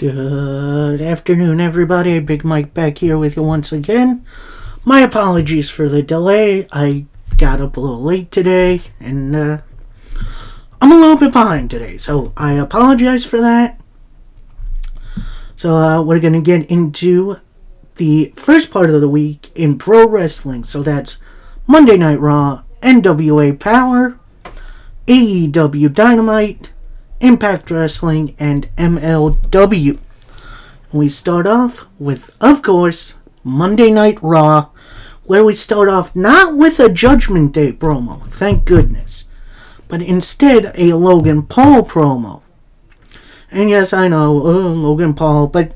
Good afternoon, everybody. Big Mike back here with you once again. My apologies for the delay. I got up a little late today, and I'm a little bit behind today, so I apologize for that. So we're going to get into the first part of the week in pro wrestling. So that's Monday Night Raw, NWA Power, AEW Dynamite, Impact Wrestling, and MLW. We start off with, of course, Monday Night Raw, where we start off not with a Judgment Day promo, thank goodness, but instead a Logan Paul promo. And yes, I know, Logan Paul, but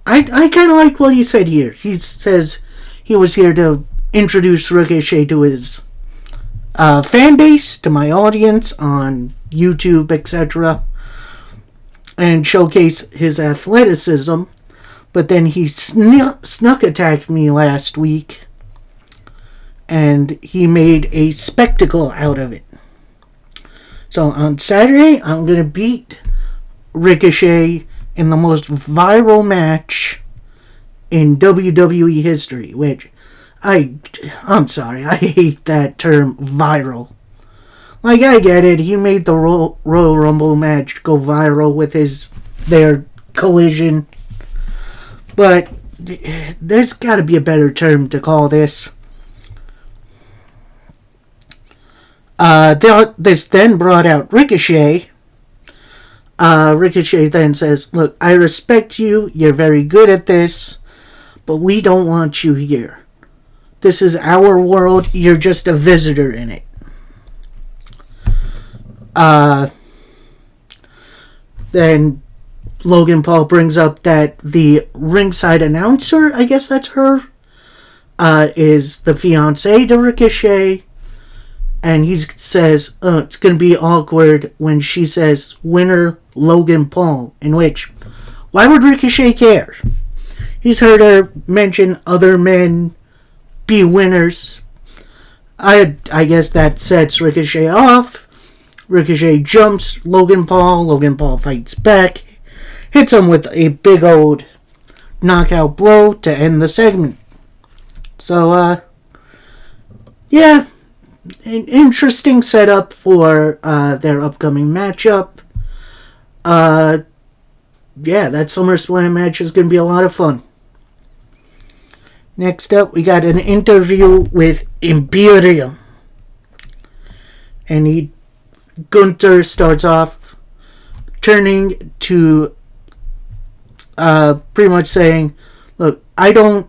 I kind of like what he said here. He says he was here to introduce Ricochet to his fan base, to my audience on YouTube, etc., and showcase his athleticism. But then he snuck attacked me last week, and he made a spectacle out of it. So on Saturday, I'm going to beat Ricochet in the most viral match in WWE history, which I'm sorry, I hate that term, viral. Like, I get it, he made the Royal Rumble match go viral with their collision, but there's got to be a better term to call this. This then brought out Ricochet. Ricochet then says, "Look, I respect you, you're very good at this, but we don't want you here. This is our world, you're just a visitor in it." Then Logan Paul brings up that the ringside announcer, I guess that's her, is the fiancée to Ricochet. And he says, it's going to be awkward when she says, "Winner Logan Paul," in which, why would Ricochet care? He's heard her mention other men be winners. I guess that sets Ricochet off. Ricochet jumps Logan Paul fights back, hits him with a big old knockout blow to end the segment. So, yeah, an interesting setup for their upcoming matchup. Yeah, that SummerSlam match is going to be a lot of fun. Next up, we got an interview with Imperium. And Gunther starts off turning to pretty much saying, "Look, I don't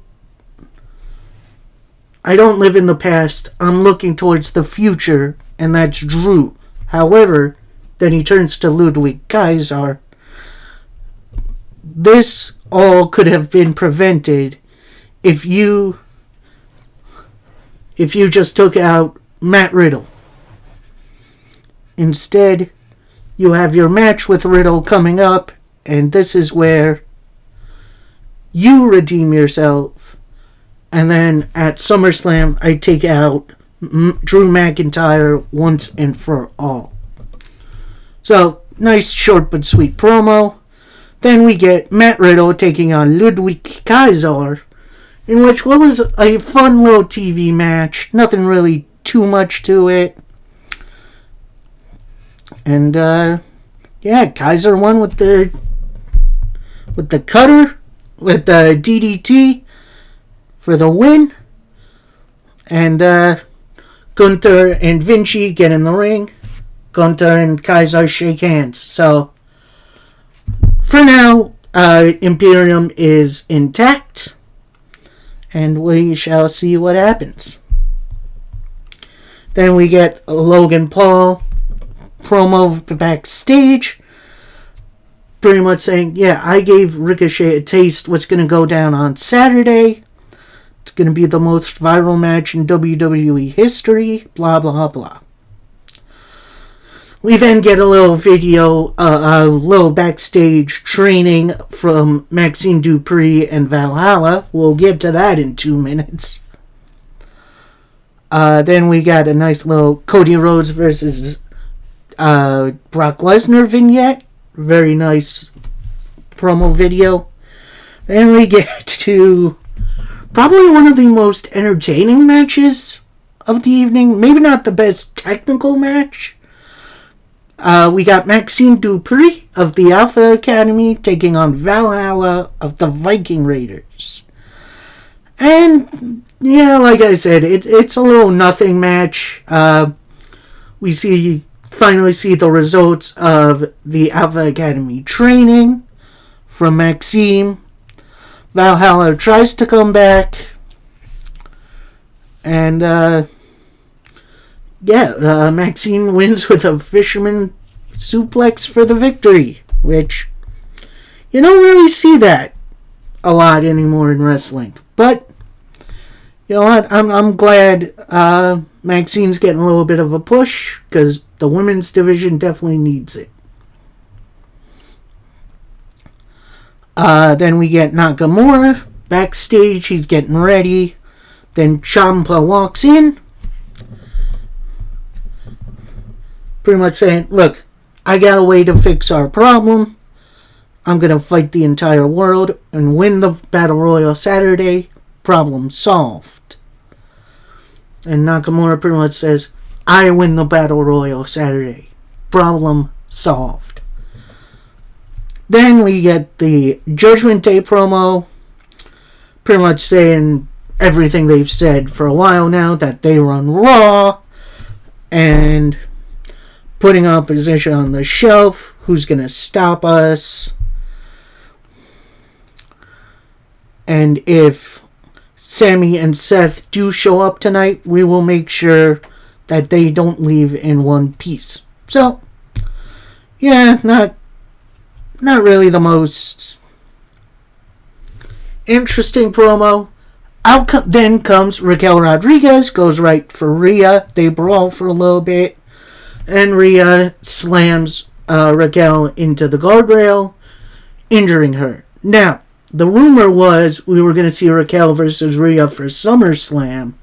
live in the past. I'm looking towards the future, and that's Drew." However, then he turns to Ludwig Kaiser. "This all could have been prevented if you just took out Matt Riddle. Instead, you have your match with Riddle coming up, and this is where you redeem yourself. And then at SummerSlam, I take out Drew McIntyre once and for all." So, nice short but sweet promo. Then we get Matt Riddle taking on Ludwig Kaiser, in which was a fun little TV match. Nothing really too much to it. And, yeah, Kaiser won with the cutter, with the DDT for the win. And, Gunther and Vinci get in the ring. Gunther and Kaiser shake hands. So, for now, Imperium is intact. And we shall see what happens. Then we get a Logan Paul promo backstage, pretty much saying, "Yeah, I gave Ricochet a taste what's going to go down on Saturday. It's going to be the most viral match in WWE history, blah, blah, blah." We then get a little video, a little backstage training from Maxine Dupree and Valhalla. We'll get to that in 2 minutes. Then we got a nice little Cody Rhodes versus Brock Lesnar vignette. Very nice promo video. Then we get to probably one of the most entertaining matches of the evening. Maybe not the best technical match. We got Maxime Dupri of the Alpha Academy taking on Valhalla of the Viking Raiders. And, yeah, like I said, it's a little nothing match. We finally see the results of the Alpha Academy training from Maxime. Valhalla tries to come back. And, Maxime wins with a fisherman suplex for the victory, which you don't really see that a lot anymore in wrestling. But you know what? I'm glad Maxime's getting a little bit of a push because the women's division definitely needs it. Then we get Nakamura backstage. He's getting ready. Then Ciampa walks in, pretty much saying, look, I got a way to fix our problem. I'm going to fight the entire world and win the Battle Royal Saturday. Problem solved. And Nakamura pretty much says, I win the Battle Royal Saturday. Problem solved. Then we get the Judgment Day promo, pretty much saying everything they've said for a while now, that they run Raw, and putting opposition on the shelf. Who's going to stop us? And if Sami and Seth do show up tonight, we will make sure that they don't leave in one piece. So, yeah, not really the most interesting promo. Out then comes Raquel Rodriguez, goes right for Rhea. They brawl for a little bit, and Rhea slams Raquel into the guardrail, injuring her. Now, the rumor was we were going to see Raquel versus Rhea for SummerSlam,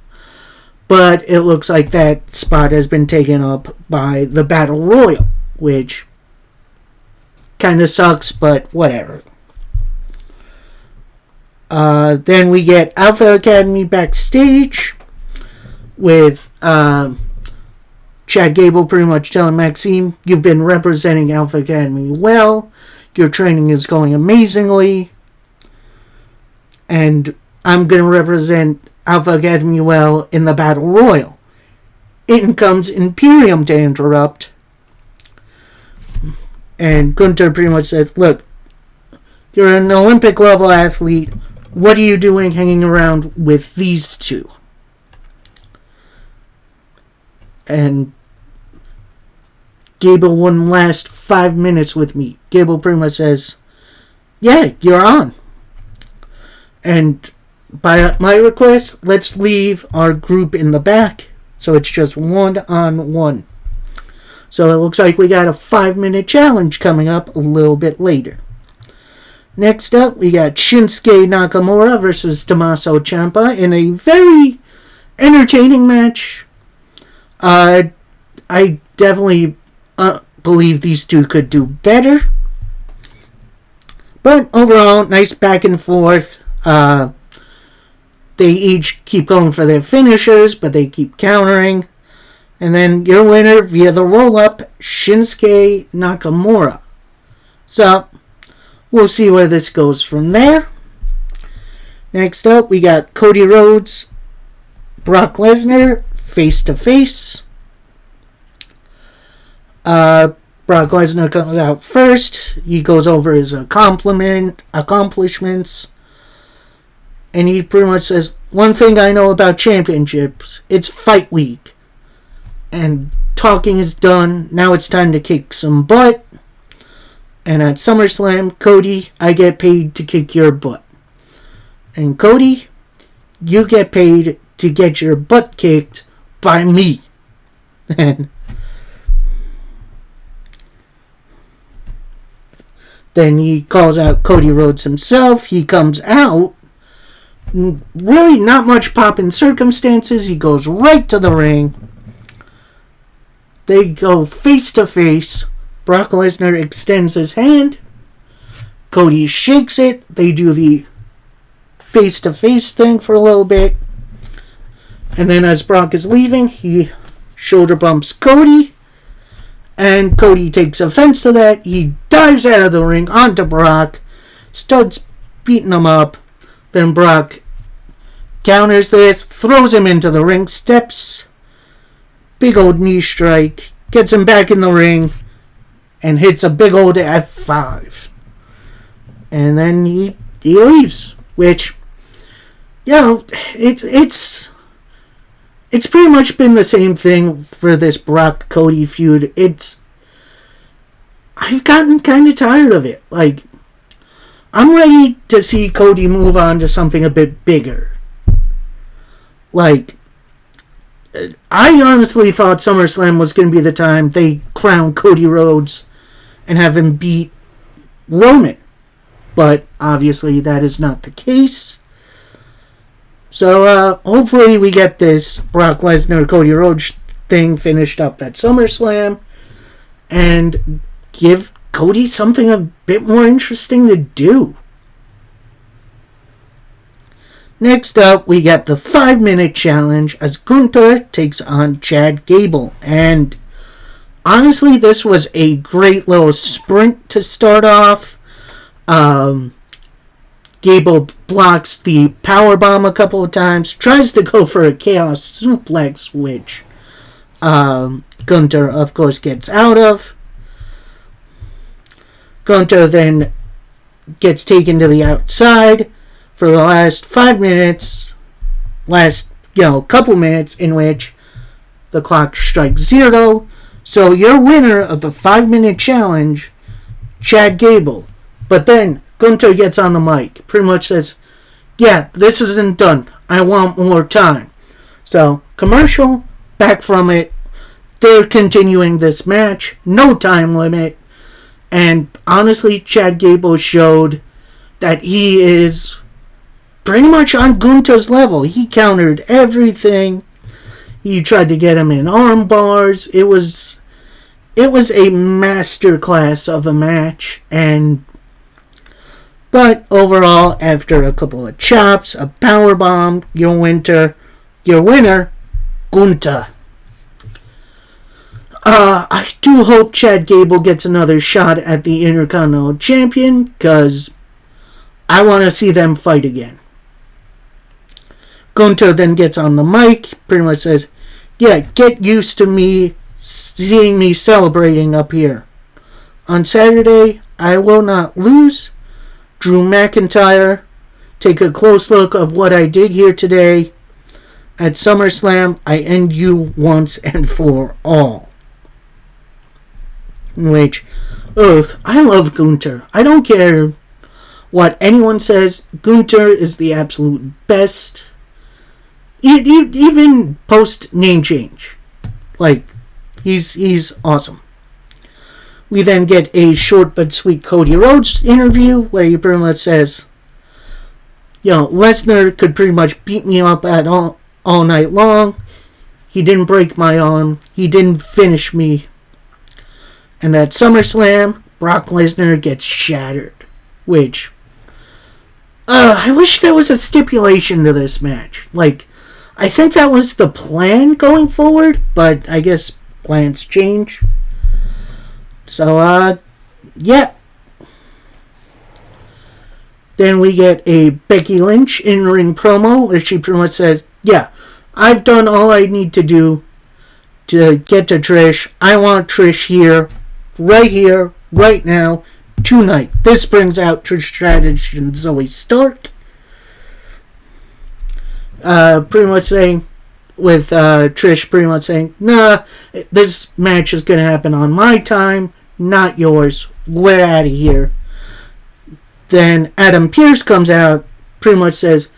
but it looks like that spot has been taken up by the Battle Royal, which kind of sucks, but whatever. Then we get Alpha Academy backstage with Chad Gable pretty much telling Maxime, you've been representing Alpha Academy well. Your training is going amazingly. And I'm going to represent Alpha Academy well in the Battle Royal. In comes Imperium to interrupt. And Gunther pretty much says, look, you're an Olympic level athlete. What are you doing hanging around with these two? And Gable wouldn't last 5 minutes with me. Gable pretty much says, yeah, you're on. And by my request, let's leave our group in the back. So it's just 1-on-1. So it looks like we got a 5-minute challenge coming up a little bit later. Next up, we got Shinsuke Nakamura versus Tommaso Ciampa in a very entertaining match. I definitely believe these two could do better. But overall, nice back and forth. They each keep going for their finishers, but they keep countering. And then your winner via the roll-up, Shinsuke Nakamura. So, we'll see where this goes from there. Next up, we got Cody Rhodes, Brock Lesnar, face-to-face. Brock Lesnar comes out first. He goes over his accomplishments. And he pretty much says, one thing I know about championships, it's fight week. And talking is done. Now it's time to kick some butt. And at SummerSlam, Cody, I get paid to kick your butt. And Cody, you get paid to get your butt kicked by me. And then he calls out Cody Rhodes himself. He comes out. Really not much pop in circumstances. He goes right to the ring. They go face to face. Brock Lesnar extends his hand. Cody shakes it. They do the face-to-face thing for a little bit. And then as Brock is leaving, he shoulder bumps Cody. And Cody takes offense to that. He dives out of the ring onto Brock. Starts beating him up. Then Brock counters this. Throws him into the ring. Steps. Big old knee strike. Gets him back in the ring. And hits a big old F5. And then he leaves. Which, you know, it's pretty much been the same thing for this Brock-Cody feud. I've gotten kind of tired of it. Like, I'm ready to see Cody move on to something a bit bigger. Like, I honestly thought SummerSlam was going to be the time they crown Cody Rhodes and have him beat Roman. But obviously that is not the case. So hopefully we get this Brock Lesnar Cody Rhodes thing finished up at SummerSlam and give Cody something a bit more interesting to do. Next up, we got the 5-minute challenge as Gunther takes on Chad Gable. And honestly, this was a great little sprint to start off. Gable blocks the powerbomb a couple of times, tries to go for a chaos suplex, which Gunther, of course, gets out of. Gunther then gets taken to the outside for the last 5 minutes, couple minutes in which the clock strikes 0. So your winner of the 5-minute challenge, Chad Gable. But then Gunther gets on the mic, pretty much says, yeah, this isn't done. I want more time. So, commercial, back from it. They're continuing this match. No time limit. And honestly, Chad Gable showed that he is pretty much on Gunther's level. He countered everything. He tried to get him in arm bars. It was a masterclass of a match. But overall, after a couple of chops, a powerbomb, your winner, Gunther. I do hope Chad Gable gets another shot at the Intercontinental Champion, because I want to see them fight again. Gunther then gets on the mic, pretty much says, yeah, get used to seeing me celebrating up here. On Saturday, I will not lose. Drew McIntyre, take a close look of what I did here today. At SummerSlam, I end you once and for all. Which, I love Gunther. I don't care what anyone says. Gunther is the absolute best. Even post name change. Like, he's awesome. We then get a short but sweet Cody Rhodes interview where he pretty much says, Lesnar could pretty much beat me up all night long. He didn't break my arm. He didn't finish me. And at SummerSlam, Brock Lesnar gets shattered. Which, I wish there was a stipulation to this match. Like, I think that was the plan going forward, but I guess plans change. So, yeah. Then we get a Becky Lynch in-ring promo where she pretty much says, yeah, I've done all I need to do to get to Trish. I want Trish here, right now, tonight. This brings out Trish Stratus and Zoe Stark. Pretty much saying, with Trish pretty much saying, nah, this match is going to happen on my time, not yours. We're out of here. Then Adam Pearce comes out, pretty much says,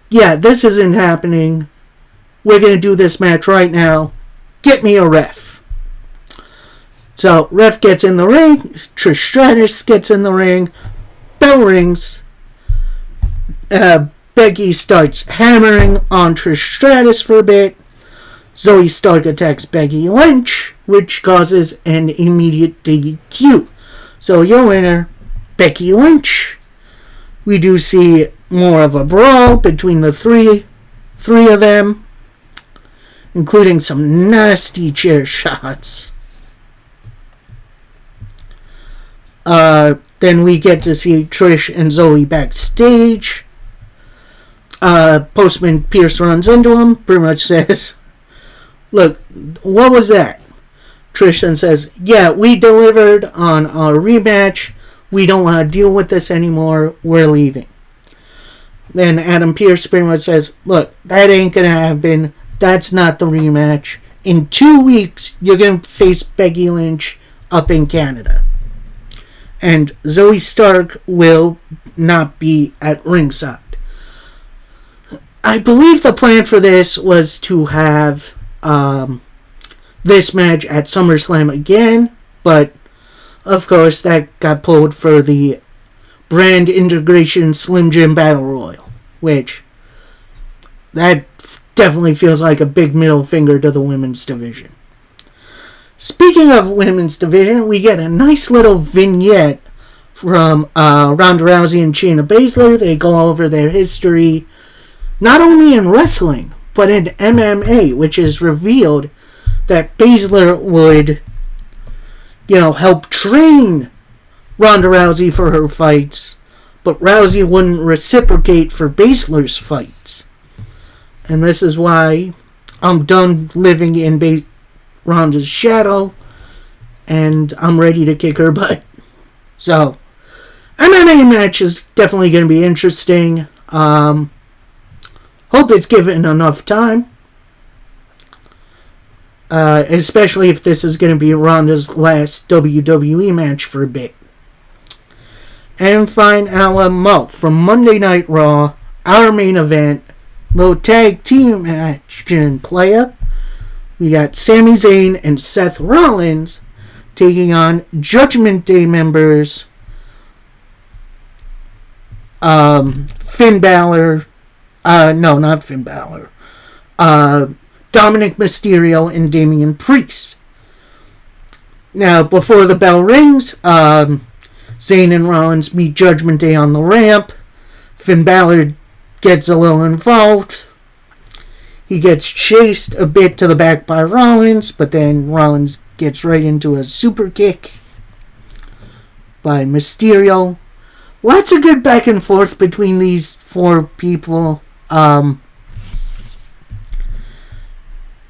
yeah, this isn't happening. We're going to do this match right now. Get me a ref. So, ref gets in the ring. Trish Stratus gets in the ring. Bell rings. Becky starts hammering on Trish Stratus for a bit. Zoe Stark attacks Becky Lynch, which causes an immediate DQ. So your winner, Becky Lynch. We do see more of a brawl between the three of them, including some nasty chair shots. Then we get to see Trish and Zoe backstage. Postman Pierce runs into him, pretty much says, "Look, what was that?" Trish then says, "Yeah, we delivered on our rematch. We don't want to deal with this anymore. We're leaving." Then Adam Pearce pretty much says, "Look, that ain't gonna happen. That's not the rematch. In 2 weeks, you're gonna face Becky Lynch up in Canada. And Zoe Stark will not be at ringside." I believe the plan for this was to have this match at SummerSlam again, but of course that got pulled for the brand integration Slim Jim Battle Royal, which that definitely feels like a big middle finger to the women's division. Speaking of women's division, we get a nice little vignette from Ronda Rousey and Shayna Baszler. They go over their history, not only in wrestling, but in MMA, which is revealed that Baszler would, help train Ronda Rousey for her fights, but Rousey wouldn't reciprocate for Baszler's fights. And this is why I'm done living in Ronda's shadow, and I'm ready to kick her butt. So, MMA match is definitely going to be interesting. Hope it's given enough time. Especially if this is going to be Ronda's last WWE match for a bit. And find Alamo from Monday Night Raw, our main event, little tag team action playa. We got Sami Zayn and Seth Rollins taking on Judgment Day members Finn Balor. No, not Finn Balor. Dominic Mysterio and Damian Priest. Now, before the bell rings, Zayn and Rollins meet Judgment Day on the ramp. Finn Balor gets a little involved. He gets chased a bit to the back by Rollins, but then Rollins gets right into a super kick by Mysterio. Lots of good back and forth between these four people.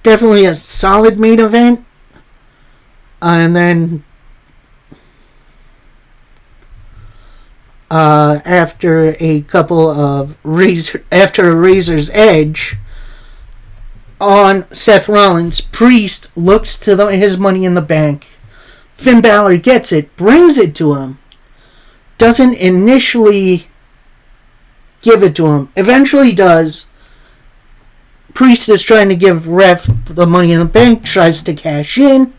Definitely a solid main event. And then after a Razor's Edge on Seth Rollins, Priest looks to his Money in the Bank. Finn Balor gets it, brings it to him. Doesn't initially give it to him. Eventually does. Priest is trying to give Ref the Money in the Bank, tries to cash in.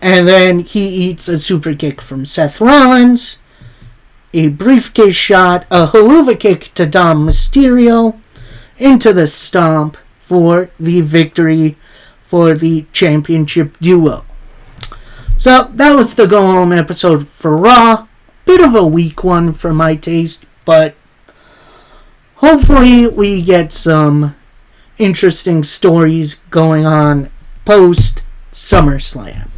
And then he eats a super kick from Seth Rollins. A briefcase shot, a haluva kick to Dom Mysterio. Into the stomp for the victory for the championship duo. So that was the go home episode for Raw. Bit of a weak one for my taste, but hopefully we get some interesting stories going on post SummerSlam.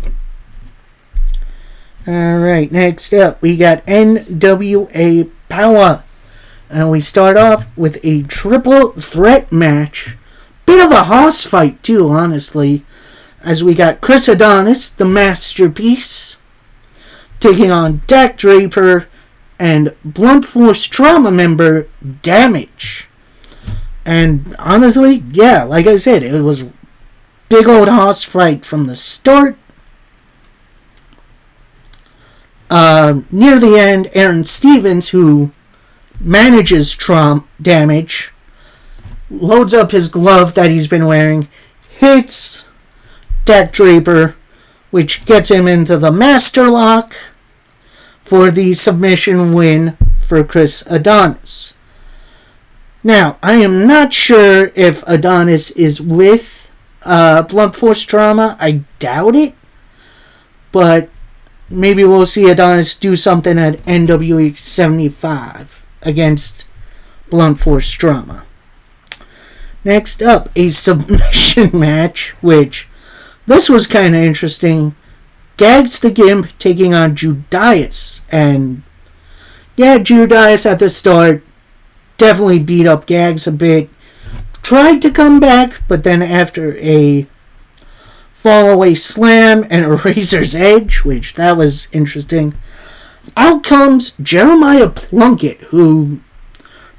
Alright, next up we got NWA Power. And we start off with a triple threat match. Bit of a hoss fight too, honestly. As we got Chris Adonis, the Masterpiece, taking on Dak Draper and Blunt Force Trauma member Damage. And honestly, yeah, like I said, it was big old hoss fight from the start. Near the end, Aaron Stevens, who manages Damage, loads up his glove that he's been wearing, hits Dak Draper, which gets him into the Master Lock for the submission win for Chris Adonis. Now, I am not sure if Adonis is with Blunt Force Trauma. I doubt it. But maybe we'll see Adonis do something at NWA 75 against Blunt Force Drama. Next up, a submission match, which this was kind of interesting. Gags the Gimp taking on Judas. And yeah, Judas at the start definitely beat up Gags a bit. Tried to come back, but then after a fall-away slam and a razor's edge, which that was interesting, out comes Jeremiah Plunkett, who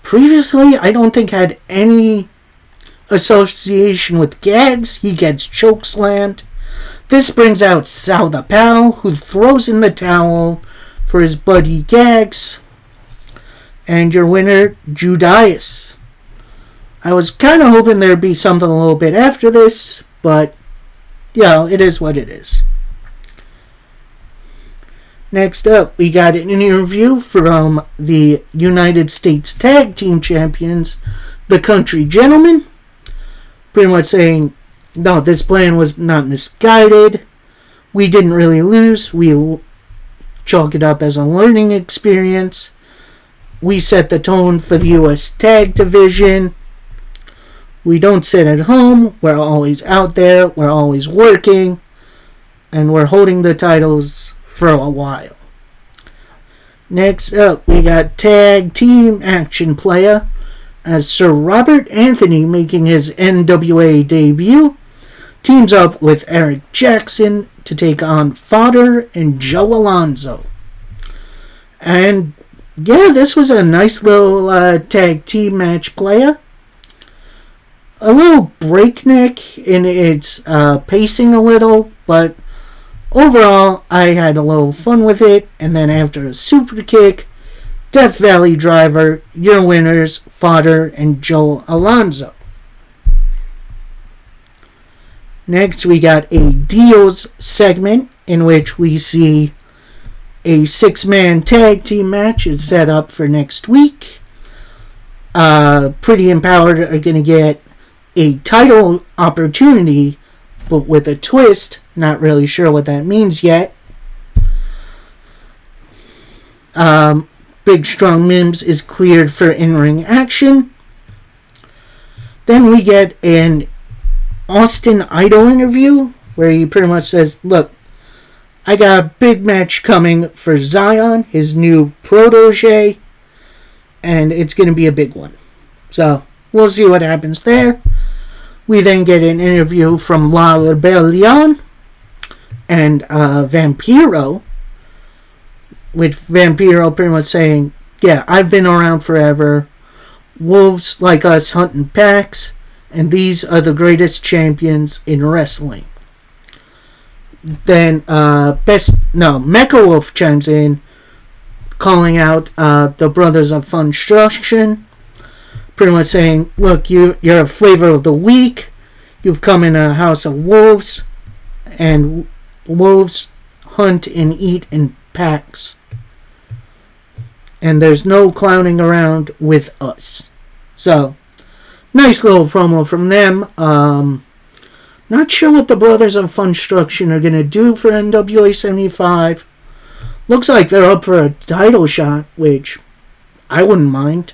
previously I don't think had any association with Gags. He gets chokeslammed. This brings out Sal the Pal, who throws in the towel for his buddy Gags. And your winner, Judas. I was kind of hoping there'd be something a little bit after this, but, yeah, it is what it is. Next up, we got an interview from the United States Tag Team Champions, the Country Gentlemen. Pretty much saying, no, this plan was not misguided. We didn't really lose. We chalk it up as a learning experience. We set the tone for the U.S. Tag Division. We don't sit at home. We're always out there. We're always working. And we're holding the titles for a while. Next up, we got Tag Team Action Playa as Sir Robert Anthony making his NWA debut. Teams up with Eric Jackson to take on Fodder and Joe Alonzo. And yeah, this was a nice little tag team match Playa. A little breakneck in its pacing a little, but overall, I had a little fun with it. And then after a super kick, Death Valley Driver, your winners, Fodder and Joe Alonzo. Next, we got a Deals segment in which we see a 6-man tag team match is set up for next week. Pretty Empowered are going to get a title opportunity, but with a twist. Not really sure what that means yet. Big Strong Mims is cleared for in-ring action. Then we get an Austin Idol interview where he pretty much says, look, I got a big match coming for Zion, his new protege, and it's going to be a big one. So, we'll see what happens there. We then get an interview from La Rebellion and Vampiro, with Vampiro pretty much saying, yeah, I've been around forever. Wolves like us hunting packs, and these are the greatest champions in wrestling. Then Mecha Wolf chimes in, calling out the Brothers of Funstruction, pretty much saying, look, you're a flavor of the week. You've come in a house of wolves, and wolves hunt and eat in packs. And there's no clowning around with us. So, nice little promo from them. Not sure what the Brothers of Funstruction are going to do for NWA 75. Looks like they're up for a title shot, which I wouldn't mind.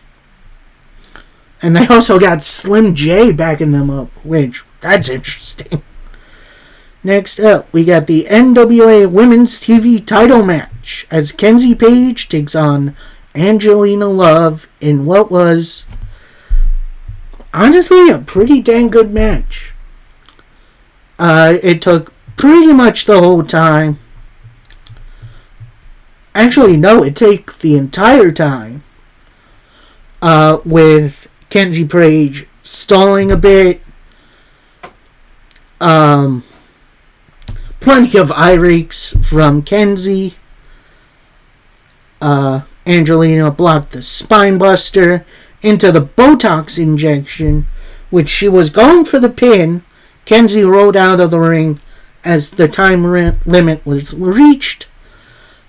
And they also got Slim J backing them up, which, that's interesting. Next up, we got the NWA Women's TV title match as Kenzie Page takes on Angelina Love in what was honestly a pretty dang good match. It took pretty much the whole time. Actually, no, it took the entire time. With Kenzie Page stalling a bit. Plenty of eye rakes from Kenzie. Angelina blocked the spine buster into the Botox injection, which she was going for the pin. Kenzie rolled out of the ring as the time limit was reached.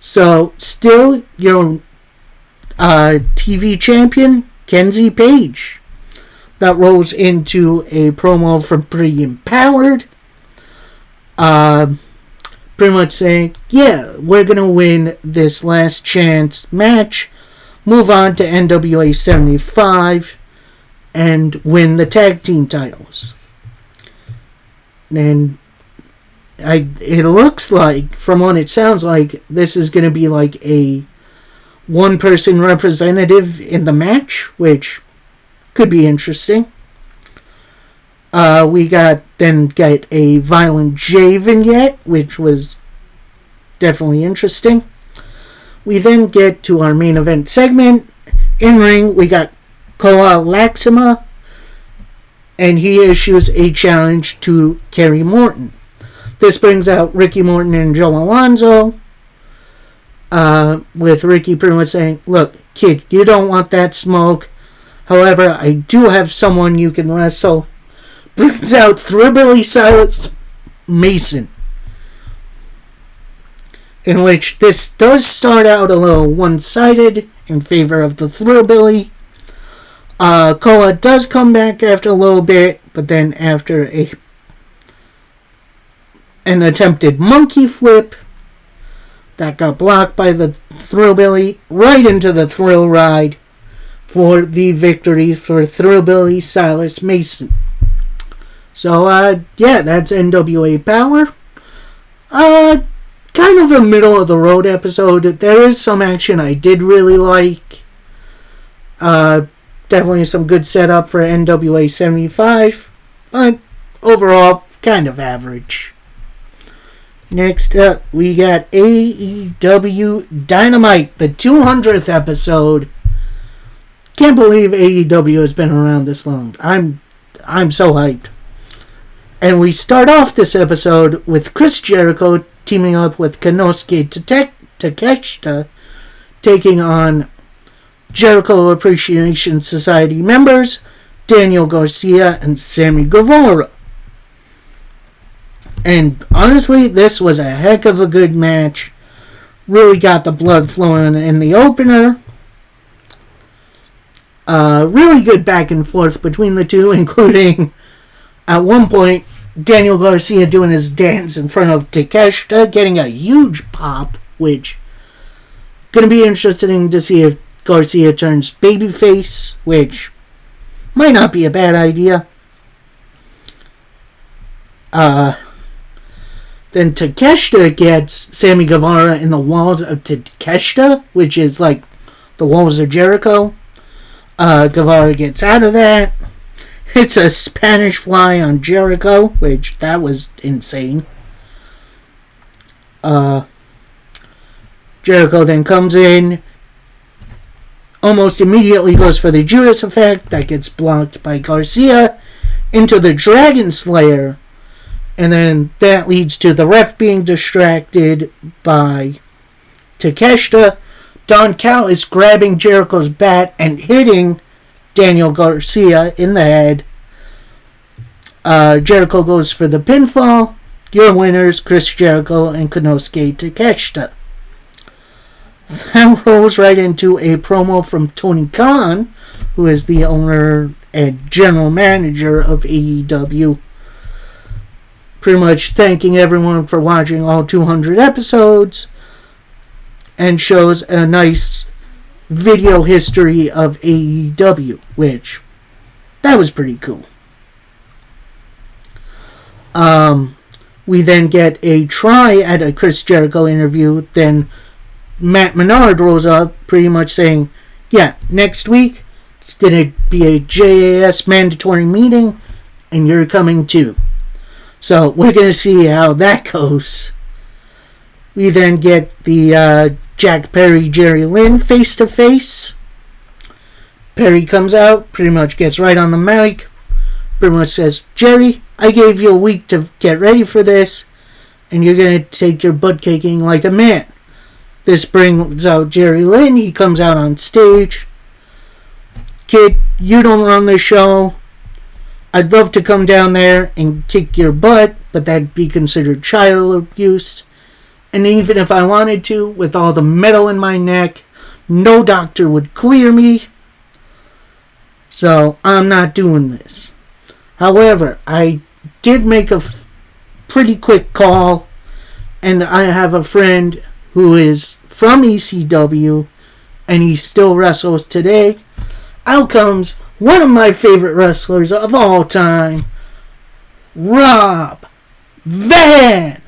So, still your TV champion, Kenzie Page. That rolls into a promo from Pretty Empowered. pretty much saying, yeah, we're going to win this last chance match, move on to NWA 75, and win the tag team titles. And it looks like, from what it sounds like, this is going to be like a one-person representative in the match, which could be interesting. We get a Violent J vignette, which was definitely interesting. We then get to our main event segment. In ring, we got Koa Laxima, and he issues a challenge to Kerry Morton. This brings out Ricky Morton and Joe Alonzo, with Ricky pretty much saying, look, kid, you don't want that smoke. However, I do have someone you can wrestle. Brings out Thrillbilly Silas Mason, in which this does start out a little one-sided in favor of the Thrillbilly. Koa does come back after a little bit, but then after an attempted monkey flip that got blocked by the Thrillbilly, right into the Thrill Ride for the victory for Thrillbilly Silas Mason. So, that's NWA Power. Kind of a middle-of-the-road episode. There is some action I did really like. Definitely some good setup for NWA 75. But overall, kind of average. Next up, we got AEW Dynamite, the 200th episode. Can't believe AEW has been around this long. I'm so hyped. And we start off this episode with Chris Jericho teaming up with Konosuke Takeshita, taking on Jericho Appreciation Society members Daniel Garcia and Sammy Guevara. And honestly, this was a heck of a good match. Really got the blood flowing in the opener. Really good back and forth between the two, including at one point Daniel Garcia doing his dance in front of Takeshita, getting a huge pop, which going to be interesting to see if Garcia turns babyface, which might not be a bad idea. Then Takeshita gets Sammy Guevara in the walls of Takeshita, which is like the walls of Jericho. Guevara gets out of that. It's a Spanish fly on Jericho, which that was insane. Jericho then comes in, almost immediately goes for the Judas effect, that gets blocked by Garcia, into the Dragon Slayer, and then that leads to the ref being distracted by Takeshita. Don Callis grabbing Jericho's bat and hitting Daniel Garcia in the head. Jericho goes for the pinfall. Your winners, Chris Jericho and Konosuke Takeshita. That rolls right into a promo from Tony Khan, who is the owner and general manager of AEW. Pretty much thanking everyone for watching all 200 episodes, and shows a nice video history of AEW, which that was pretty cool. We then get a try at a Chris Jericho interview. Then Matt Menard rolls up pretty much saying, yeah, next week it's going to be a JAS mandatory meeting and you're coming too. So we're going to see how that goes. We then get the Jack Perry, Jerry Lynn face-to-face. Perry comes out, pretty much gets right on the mic, pretty much says, Jerry, I gave you a week to get ready for this, and you're going to take your butt kicking like a man. This brings out Jerry Lynn. He comes out on stage. Kid, you don't run the show. I'd love to come down there and kick your butt, but that'd be considered child abuse. And even if I wanted to, with all the metal in my neck, no doctor would clear me. So I'm not doing this. However, I did make a pretty quick call And I have a friend who is from ECW, and he still wrestles today. Out comes one of my favorite wrestlers of all time, Rob Van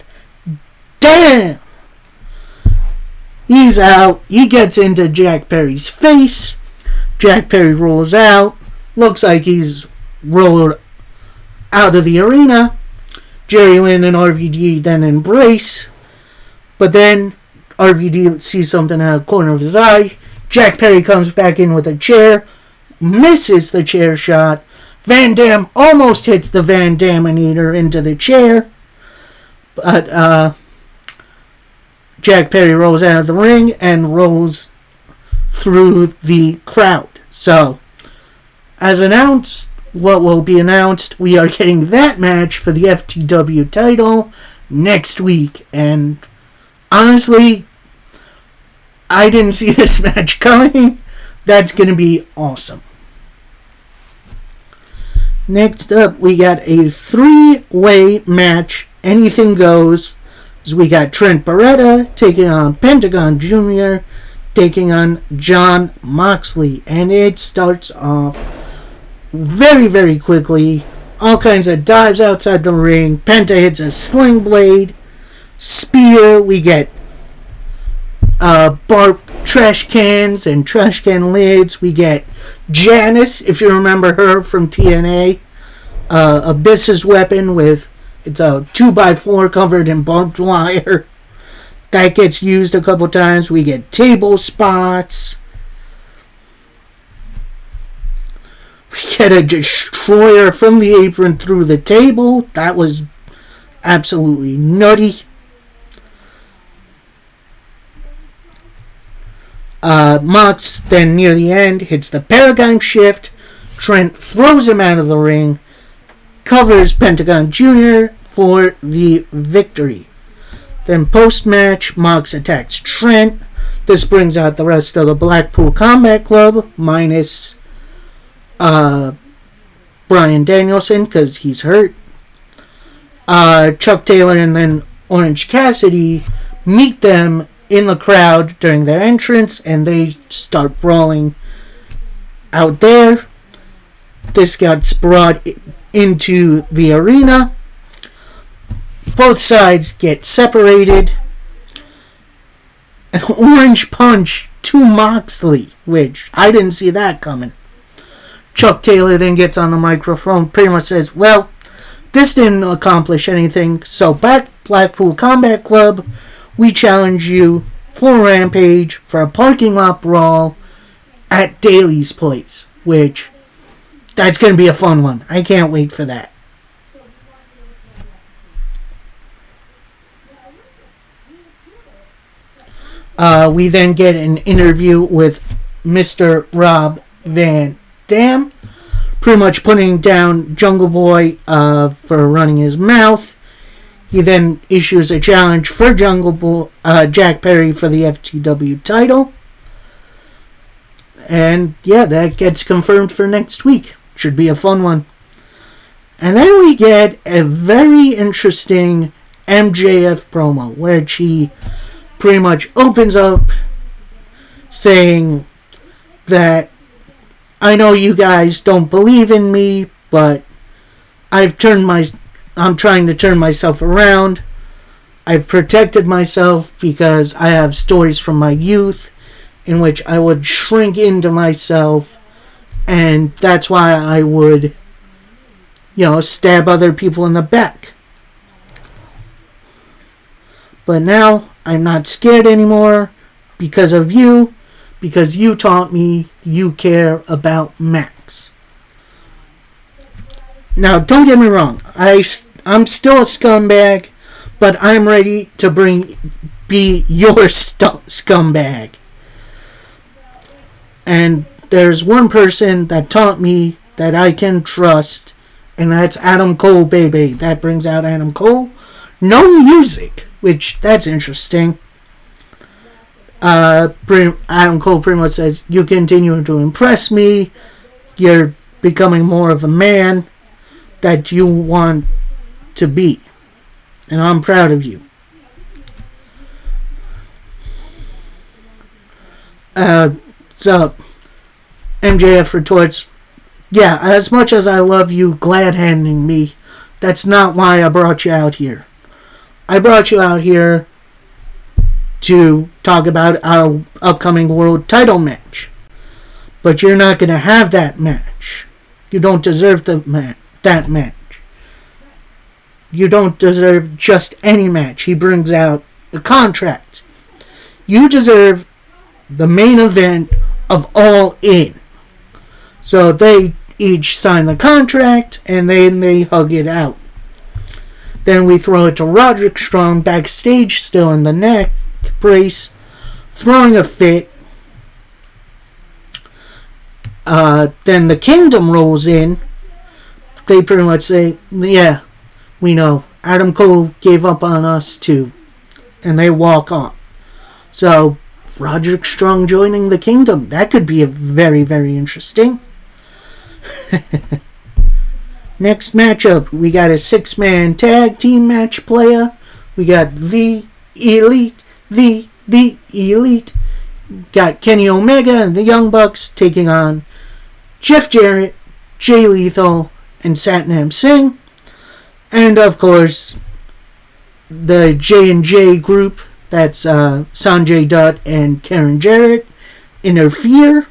Dam. He's out. He gets into Jack Perry's face. Jack Perry rolls out. Looks like he's rolled out of the arena. Jerry Lynn and RVD then embrace. But then RVD sees something out of the corner of his eye. Jack Perry comes back in with a chair. Misses the chair shot. Van Dam almost hits the Van Daminator into the chair. But Jack Perry rolls out of the ring and rolls through the crowd. So, as announced, what will be announced, we are getting that match for the FTW title next week. And honestly, I didn't see this match coming. That's going to be awesome. Next up, we got a 3-way match. Anything goes. So we got Trent Beretta taking on Pentagon Jr., taking on Jon Moxley. And it starts off very, very quickly. All kinds of dives outside the ring. Penta hits a sling blade. Spear. We get barbed trash cans and trash can lids. We get Janice, if you remember her from TNA. Abyss's weapon with... It's a 2x4 covered in barbed wire. That gets used a couple times. We get table spots. We get a destroyer from the apron through the table. That was absolutely nutty. Mox then near the end hits the paradigm shift. Trent throws him out of the ring. Covers Pentagon Jr. for the victory. Then post-match, Mox attacks Trent. This brings out the rest of the Blackpool Combat Club, minus Bryan Danielson, because he's hurt. Chuck Taylor and then Orange Cassidy meet them in the crowd during their entrance, and they start brawling out there. This gets brought into the arena. Both sides get separated. An orange punch to Moxley, which I didn't see that coming. Chuck Taylor then gets on the microphone, pretty much says, well, this didn't accomplish anything, so back Blackpool Combat Club, we challenge you for Rampage for a parking lot brawl at Daly's place, which... that's going to be a fun one. I can't wait for that. We then get an interview with Mr. Rob Van Dam, pretty much putting down Jungle Boy for running his mouth. He then issues a challenge for Jack Perry for the FTW title. And yeah, that gets confirmed for next week. Should be a fun one. And then we get a very interesting MJF promo, where he pretty much opens up saying that I know you guys don't believe in me, but I'm trying to turn myself around. I've protected myself because I have stories from my youth in which I would shrink into myself, and that's why I would, stab other people in the back. But now, I'm not scared anymore because of you, because you taught me you care about Max. Now, don't get me wrong, I'm still a scumbag, but I'm ready to be your scumbag. And there's one person that taught me that I can trust, and that's Adam Cole, baby. That brings out Adam Cole. No music, which, that's interesting. Adam Cole pretty much says, you continue to impress me. You're becoming more of a man that you want to be. And I'm proud of you. So MJF retorts, yeah, as much as I love you glad-handing me, that's not why I brought you out here. I brought you out here to talk about our upcoming world title match. But you're not going to have that match. You don't deserve that match. You don't deserve just any match. He brings out the contract. You deserve the main event of All In. So they each sign the contract, and then they hug it out. Then we throw it to Roderick Strong backstage, still in the neck brace, throwing a fit. Then the Kingdom rolls in. They pretty much say, yeah, we know. Adam Cole gave up on us too. And they walk off. So, Roderick Strong joining the Kingdom. That could be a very, very interesting. Next matchup, we got a 6-man tag team match player. We got the Elite. The Elite. Got Kenny Omega and the Young Bucks taking on Jeff Jarrett, Jay Lethal, and Satnam Singh. And of course, the J&J group, that's Sanjay Dutt and Karen Jarrett, interfere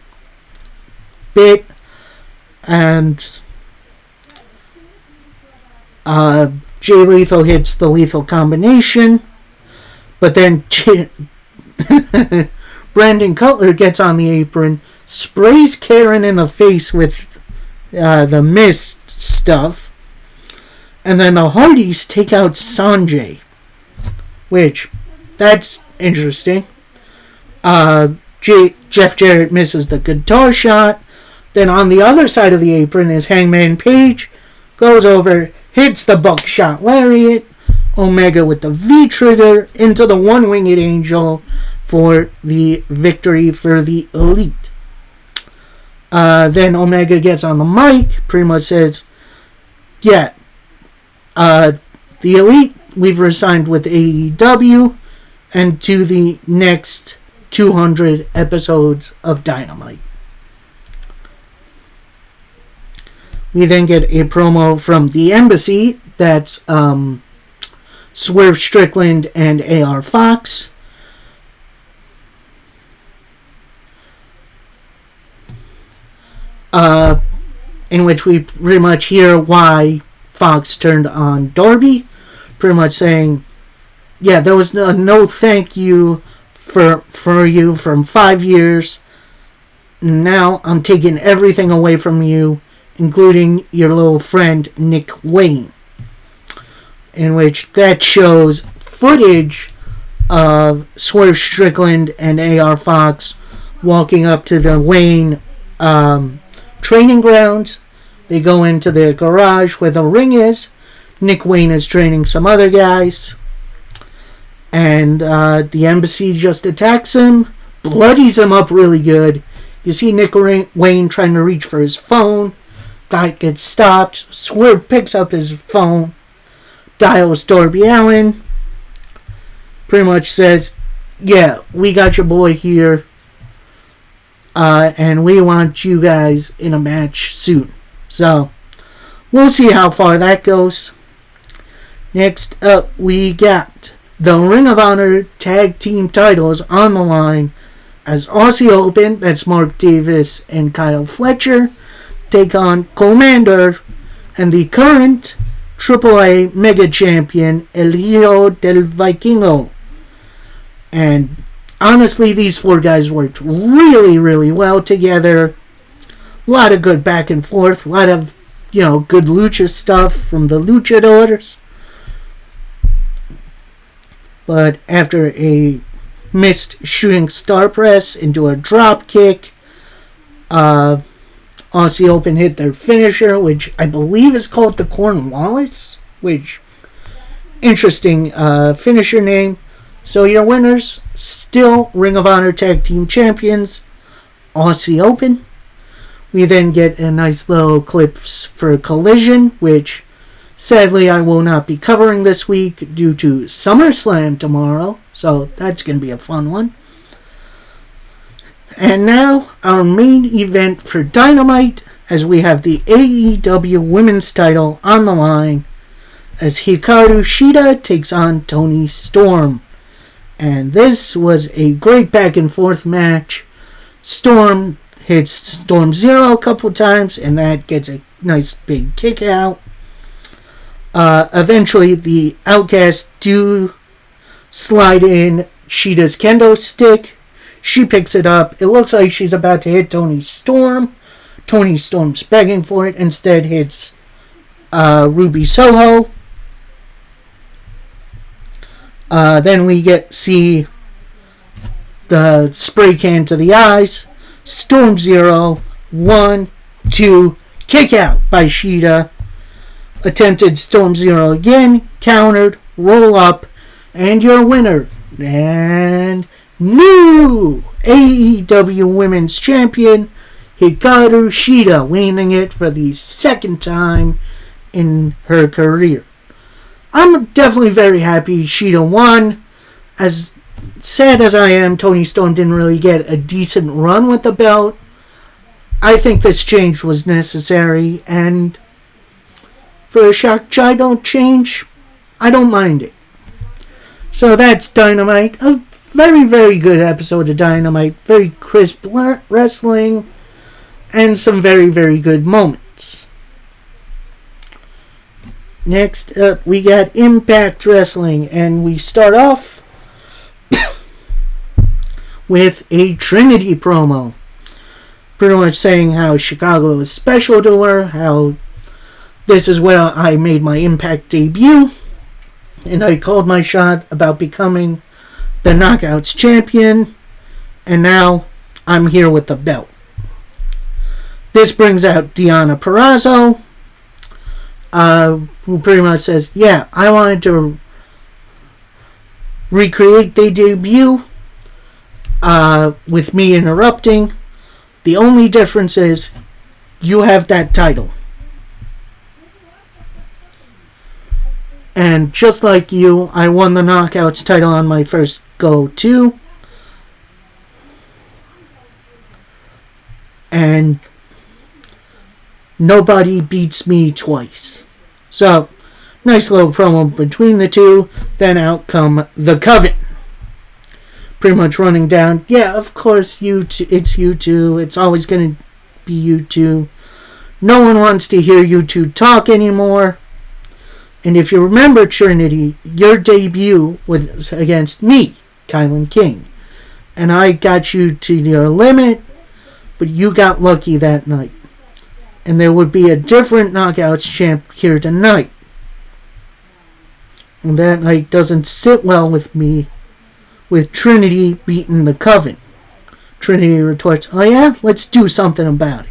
bit. And Jay Lethal hits the lethal combination. But then Brandon Cutler gets on the apron, sprays Karen in the face with the mist stuff. And then the Hardys take out Sanjay. Which, that's interesting. Jeff Jarrett misses the guitar shot. Then on the other side of the apron is Hangman Page. Goes over, hits the buckshot lariat. Omega with the V-trigger into the one-winged angel for the victory for the Elite. Then Omega gets on the mic, pretty much says, yeah, the Elite, we've resigned with AEW, and to the next 200 episodes of Dynamite. We then get a promo from the Embassy, that's Swerve Strickland and AR Fox. In which we pretty much hear why Fox turned on Darby. Pretty much saying, yeah, there was no thank you for you from 5 years. Now I'm taking everything away from you, including your little friend Nick Wayne. In which that shows footage of Swerve Strickland and AR Fox walking up to the Wayne training grounds. They go into the garage where the ring is. Nick Wayne is training some other guys. And the Embassy just attacks him, bloodies him up really good. You see Nick Wayne trying to reach for his phone. That gets stopped. Swerve picks up his phone, dials Darby Allin. Pretty much says, yeah, we got your boy here. And we want you guys in a match soon. So, we'll see how far that goes. Next up, we got the Ring of Honor Tag Team titles on the line as Aussie Open, that's Mark Davis and Kyle Fletcher, take on Commander and the current AAA Mega Champion El Hijo del Vikingo. And honestly, these four guys worked really, really well together. A lot of good back and forth. A lot of, good lucha stuff from the luchadors. But after a missed shooting star press into a drop kick, Aussie Open hit their finisher, which I believe is called the Cornwallis. Which, interesting finisher name. So your winners, still Ring of Honor Tag Team Champions, Aussie Open. We then get a nice little clips for Collision, which sadly I will not be covering this week due to SummerSlam tomorrow. So that's going to be a fun one. And now, our main event for Dynamite, as we have the AEW Women's title on the line, as Hikaru Shida takes on Toni Storm. And this was a great back and forth match. Storm hits Storm Zero a couple times, and that gets a nice big kick out. Eventually, the Outcasts do slide in Shida's kendo stick. She picks it up. It looks like she's about to hit Toni Storm. Toni Storm's begging for it. Instead, hits Ruby Soho. Then we see the spray can to the eyes. Storm Zero. 1, 2, kick out by Shida. Attempted Storm Zero again. Countered. Roll up. And your winner. And new AEW Women's Champion, Hikaru Shida, winning it for the second time in her career. I'm definitely very happy Shida won. As sad as I am, Toni Storm didn't really get a decent run with the belt. I think this change was necessary, and for a Shock Chai change, I don't mind it. So that's Dynamite. A very, very good episode of Dynamite. Very crisp wrestling. And some very, very good moments. Next up, we got Impact Wrestling. And we start off with a Trinity promo. Pretty much saying how Chicago is special to her. How this is where I made my Impact debut. And I called my shot about becoming the Knockouts champion. And now I'm here with the belt. This brings out Deonna Purrazzo, who pretty much says, yeah, I wanted to recreate the debut with me interrupting. The only difference is you have that title. And just like you, I won the Knockouts title on my first go too. And nobody beats me twice. So, nice little promo between the two. Then out come the Coven. Pretty much running down, yeah, of course, it's you two. It's always going to be you two. No one wants to hear you two talk anymore. And if you remember, Trinity, your debut was against me, Kylan King. And I got you to your limit, but you got lucky that night. And there would be a different Knockouts champ here tonight. And that night doesn't sit well with me, with Trinity beating the Coven. Trinity retorts, oh yeah? Let's do something about it.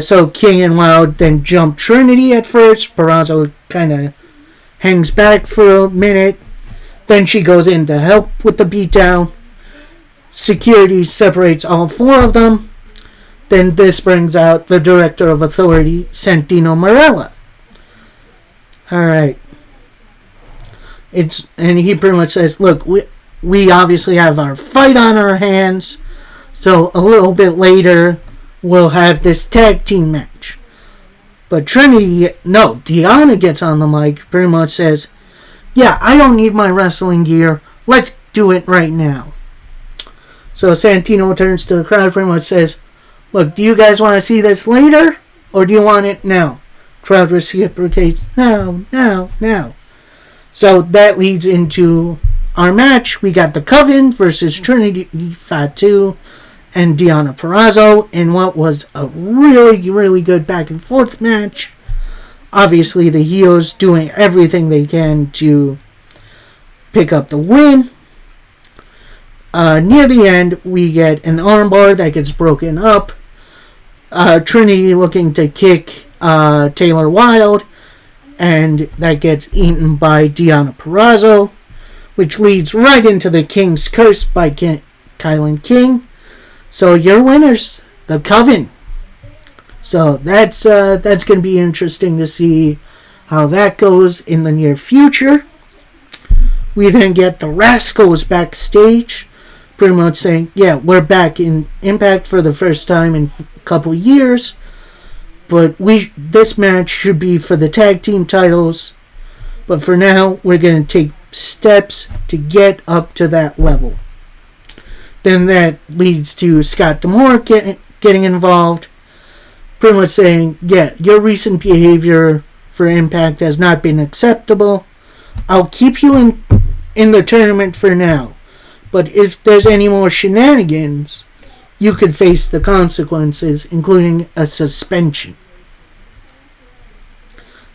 So King and Wilde then jump Trinity at first. Purrazzo kind of hangs back for a minute. Then she goes in to help with the beatdown. Security separates all four of them. Then this brings out the Director of Authority, Santino Marella. Alright. And he pretty much says, look, we obviously have our fight on our hands. So a little bit later, we'll have this tag team match. But Deonna gets on the mic, pretty much says, yeah, I don't need my wrestling gear. Let's do it right now. So Santino turns to the crowd, pretty much says, look, do you guys want to see this later? Or do you want it now? Crowd reciprocates, no. So that leads into our match. We got the Coven versus Trinity Fatu and Deonna Purrazzo in what was a really, really good back and forth match. Obviously, the heels doing everything they can to pick up the win. Near the end, we get an armbar that gets broken up. Trinity looking to kick Taylor Wilde, and that gets eaten by Deonna Purrazzo, which leads right into the King's Curse by Kylan King. So your winners, the Coven. So that's going to be interesting to see how that goes in the near future. We then get the Rascals backstage. pretty much saying, yeah, we're back in Impact for the first time in a couple years, but this match should be for the tag team titles, but for now, we're going to take steps to get up to that level. Then that leads to Scott D'Amore getting involved, pretty much saying, yeah, your recent behavior for Impact has not been acceptable. I'll keep you in the tournament for now, but if there's any more shenanigans, you could face the consequences, including a suspension.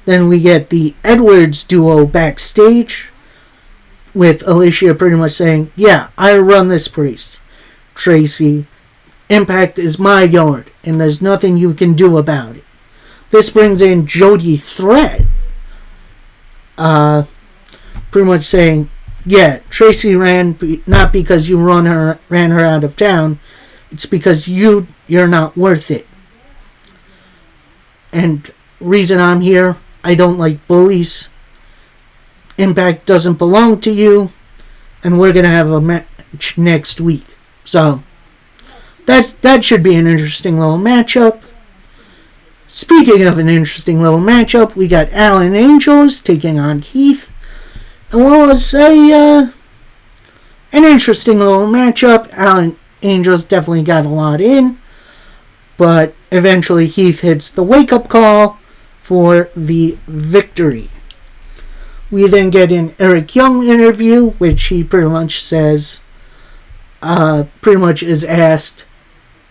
Then we get the Edwards duo backstage, with Alicia pretty much saying, yeah, I run this place, Tracy. Impact is my yard, and there's nothing you can do about it. This brings in Jody Threat, pretty much saying, yeah, Tracy ran not because you ran her out of town, it's because you're not worth it. And reason I'm here, I don't like bullies. Impact doesn't belong to you, and we're gonna have a match next week. So that should be an interesting little matchup. Speaking of an interesting little matchup, we got Alan Angels taking on Heath. And what was an interesting little matchup. Alan Angels definitely got a lot in, but eventually Heath hits the wake-up call for the victory. We then get an Eric Young interview, which he pretty much says, pretty much is asked,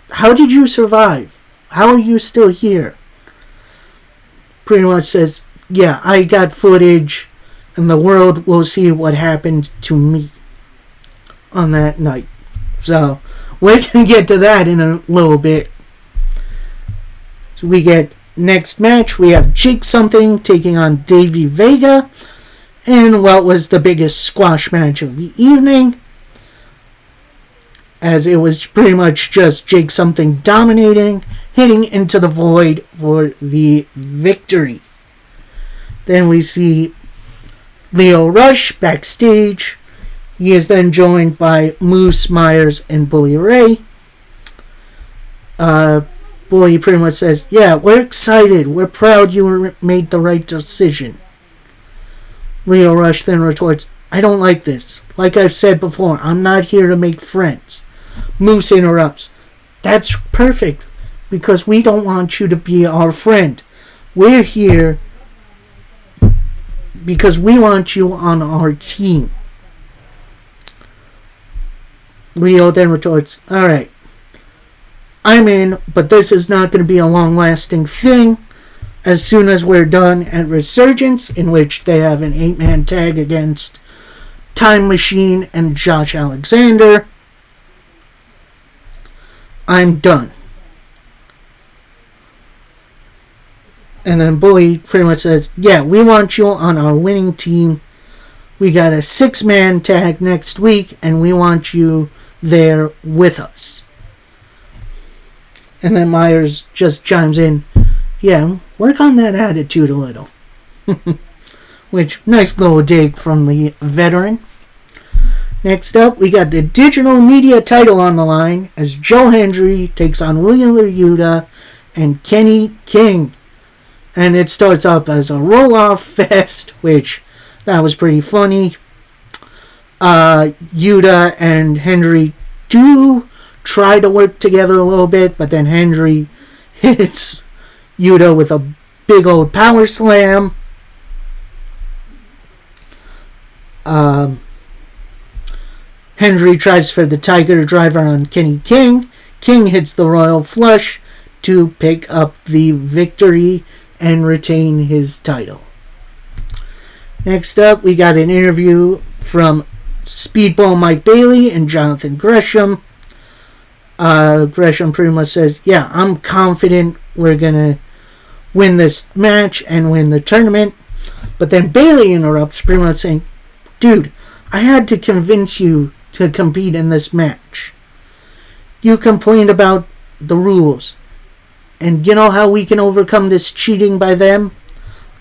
how did you survive? How are you still here? Pretty much says, yeah, I got footage, and the world will see what happened to me on that night. So, we can get to that in a little bit. So we get next match, we have Jake Something taking on Davey Vega, and what was the biggest squash match of the evening, as it was pretty much just Jake Something dominating, hitting into the void for the victory. Then we see Lio Rush backstage. He is then joined by Moose, Myers, and Bully Ray. Bully pretty much says, yeah, we're excited. We're proud you made the right decision. Lio Rush then retorts, I don't like this. Like I've said before, I'm not here to make friends. Moose interrupts, that's perfect, because we don't want you to be our friend. We're here because we want you on our team. Leo then retorts, alright, I'm in, but this is not going to be a long-lasting thing. As soon as we're done at Resurgence, in which they have an 8-man tag against Time Machine and Josh Alexander, I'm done. And then Bully pretty much says, yeah, we want you on our winning team. We got a 6-man tag next week, and we want you there with us. And then Myers just chimes in, yeah, work on that attitude a little. Which, nice little dig from the veteran. Next up, we got the digital media title on the line as Joe Hendry takes on William Yuta and Kenny King. And it starts up as a roll-off fest, which, that was pretty funny. Yuta and Hendry do try to work together a little bit, but then Hendry hits Yuta with a big old power slam. Hendry tries for the Tiger Driver on Kenny King. King hits the Royal Flush to pick up the victory and retain his title. Next up, we got an interview from Speedball Mike Bailey and Jonathan Gresham. Gresham pretty much says, yeah, I'm confident we're going to win this match and win the tournament. But then Bailey interrupts, pretty much saying, dude, I had to convince you to compete in this match. You complained about the rules. And you know how we can overcome this cheating by them?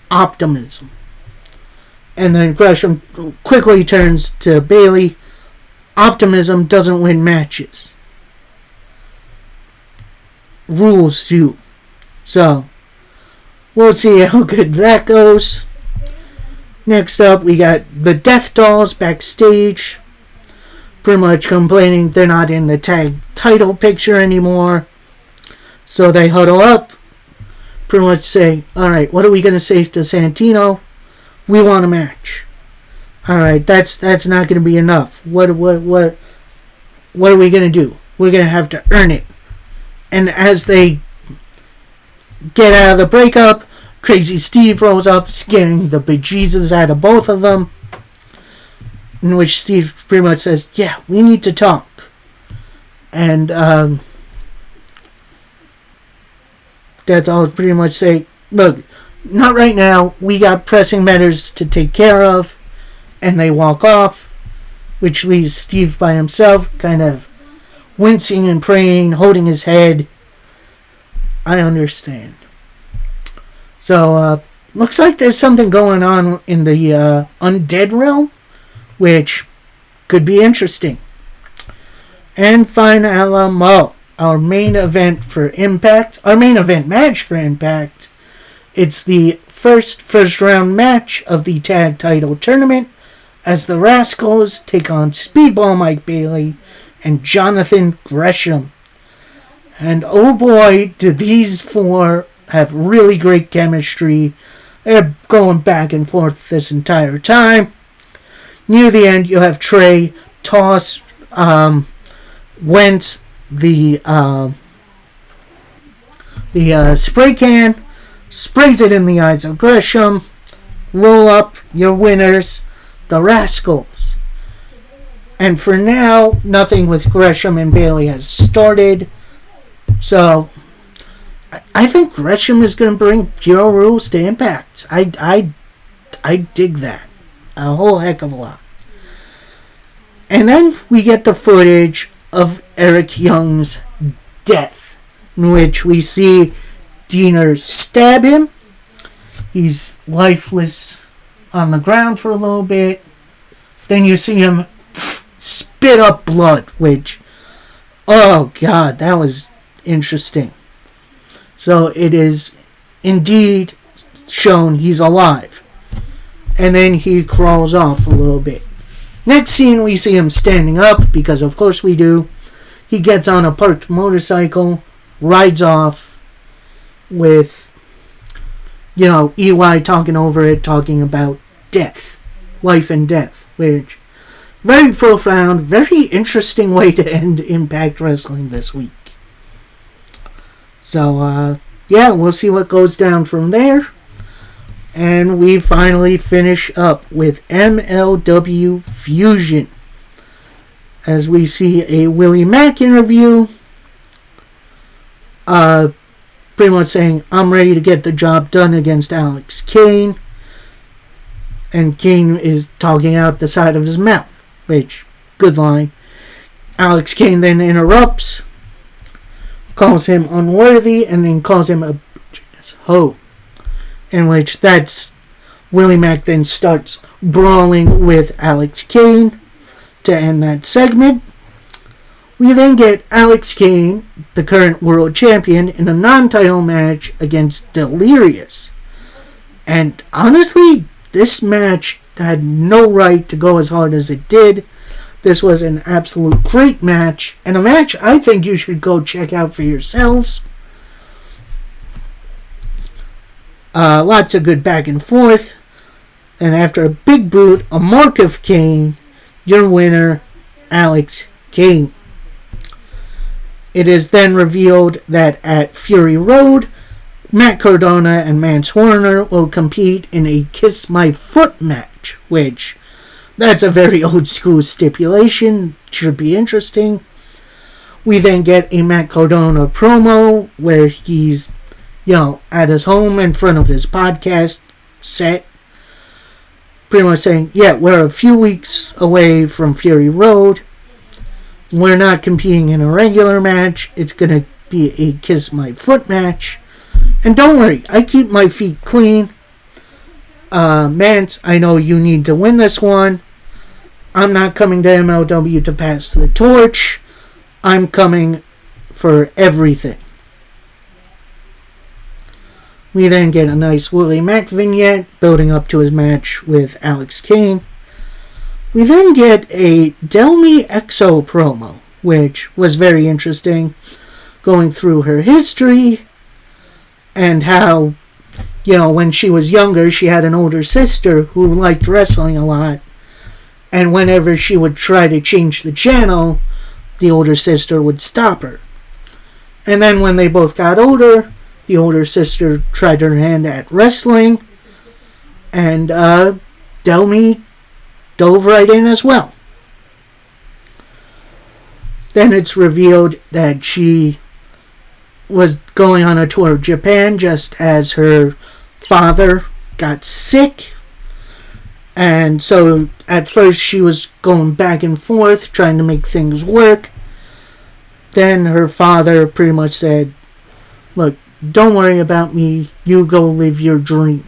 Optimism. And then Gresham quickly turns to Bailey. optimism doesn't win matches. Rules do. So, we'll see how good that goes. Next up, we got the Death Dolls backstage. Pretty much complaining they're not in the tag title picture anymore. So they huddle up. Pretty much say, alright, what are we going to say to Santino? We want a match. Alright, that's not going to be enough. What are we going to do? We're going to have to earn it. And as they get out of the breakup, Crazy Steve rolls up, scaring the bejesus out of both of them. In which Steve pretty much says, yeah, we need to talk. And that's all pretty much say, look, not right now. We got pressing matters to take care of. And they walk off, which leaves Steve by himself, kind of wincing and praying, holding his head. I understand. So, looks like there's something going on in the undead realm, which could be interesting. And finally, our main event for Impact, our main event match for Impact. It's the first round match of the tag title tournament as the Rascals take on Speedball Mike Bailey and Jonathan Gresham. And oh boy, do these four have really great chemistry. They're going back and forth this entire time. Near the end, you have Trey toss Wentz the spray can, sprays it in the eyes of Gresham. Roll up your winners, the Rascals. And for now, nothing with Gresham and Bailey has started. So, I think Gresham is going to bring Pure Rules to Impact. I dig that a whole heck of a lot. And then we get the footage of Eric Young's death, in which we see Diener stab him. He's lifeless on the ground for a little bit. Then you see him spit up blood, which, oh god, that was interesting. So it is indeed shown he's alive. And then he crawls off a little bit. Next scene, we see him standing up, because of course we do. He gets on a parked motorcycle, rides off with, EY talking over it, talking about death, life and death, which, very profound, very interesting way to end Impact Wrestling this week. So, we'll see what goes down from there. And we finally finish up with MLW Fusion. As we see a Willie Mack interview. Pretty much saying, I'm ready to get the job done against Alex Kane. And Kane is talking out the side of his mouth. Which, good line. Alex Kane then interrupts. Calls him unworthy. And then calls him a hoe. In which that's Willie Mack then starts brawling with Alex Kane to end that segment. We then get Alex Kane, the current world champion, in a non-title match against Delirious. And honestly, this match had no right to go as hard as it did. This was an absolute great match, and a match I think you should go check out for yourselves. Lots of good back and forth. And after a big boot, a mark of Kane, your winner, Alex Kane. It is then revealed that at Fury Road, Matt Cardona and Mance Warner will compete in a Kiss My Foot match, which, that's a very old school stipulation, should be interesting. We then get a Matt Cardona promo where he's at his home in front of his podcast set. Pretty much saying, we're a few weeks away from Fury Road. We're not competing in a regular match. It's going to be a Kiss My Foot match. And don't worry, I keep my feet clean. Mance, I know you need to win this one. I'm not coming to MLW to pass the torch. I'm coming for everything. We then get a nice Willie Mack vignette building up to his match with Alex Kane. We then get a Del Me EXO promo, which was very interesting, going through her history and how, when she was younger, she had an older sister who liked wrestling a lot. And whenever she would try to change the channel, the older sister would stop her. And then when they both got older, the older sister tried her hand at wrestling, and Del Me dove right in as well. Then it's revealed that she was going on a tour of Japan just as her father got sick. And so at first she was going back and forth trying to make things work. Then her father pretty much said, "Look, don't worry about me. You go live your dream."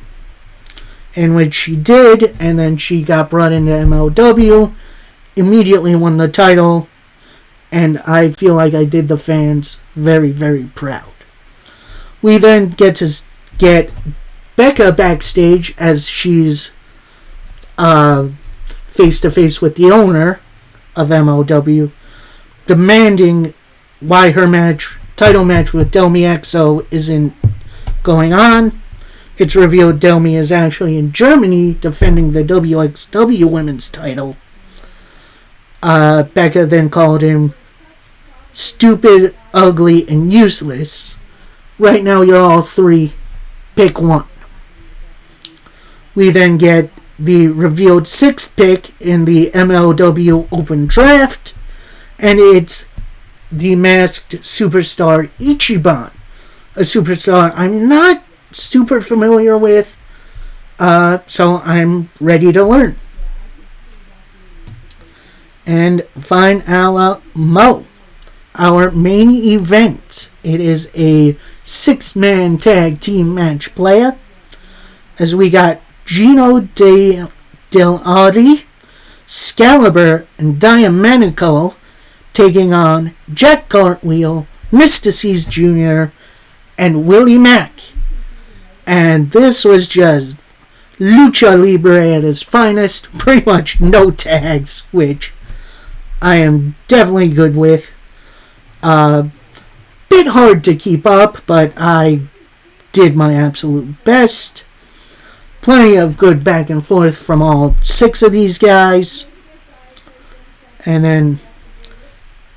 In which she did, and then she got brought into MLW, immediately won the title, and I feel like I did the fans very, very proud. We then get to get Becca backstage as she's face-to-face with the owner of MLW, demanding why her title match with Del Me EXO isn't going on. It's revealed Del Me is actually in Germany defending the WXW women's title. Becca then called him stupid, ugly, and useless. Right now you're all three. Pick one. We then get the revealed sixth pick in the MLW Open Draft, and it's the masked superstar Ichiban, a superstar I'm not super familiar with, so I'm ready to learn. And Fine Ala Mo, our main event. It is a 6-man tag team match playa, as we got Gino Del Audi, Scalibur, and Diamanico taking on Jack Cartwheel, Mystices Jr., and Willie Mack. And this was just Lucha Libre at its finest. Pretty much no tags, which I am definitely good with. Bit hard to keep up, but I did my absolute best. Plenty of good back and forth from all 6 of these guys. And then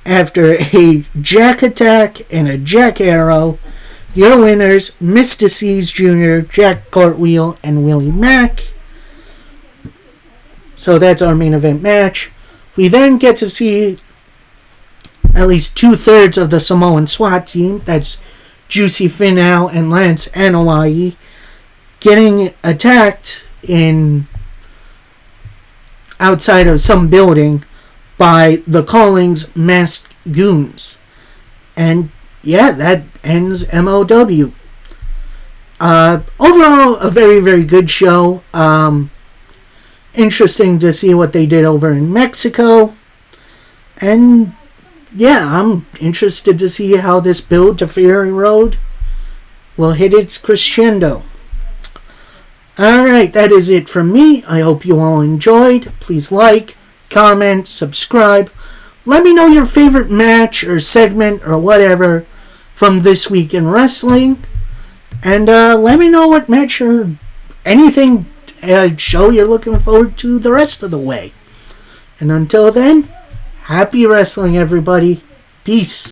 after a Jack Attack and a Jack Arrow, your winners, Mystices Jr., Jack Cartwheel, and Willie Mack. So that's our main event match. We then get to see at least 2/3 of the Samoan SWAT team. That's Juicy Finau and Lance Anoa'i getting attacked outside of some building by the Callings masked goons. And yeah, that ends MLW. Overall, a very, very good show. Interesting to see what they did over in Mexico. And yeah, I'm interested to see how this build to Fury Road will hit its crescendo. Alright, that is it from me. I hope you all enjoyed. Please like, comment, subscribe. Let me know your favorite match or segment or whatever from this week in wrestling. And let me know what match or anything show you're looking forward to the rest of the way. And until then, happy wrestling, everybody. Peace.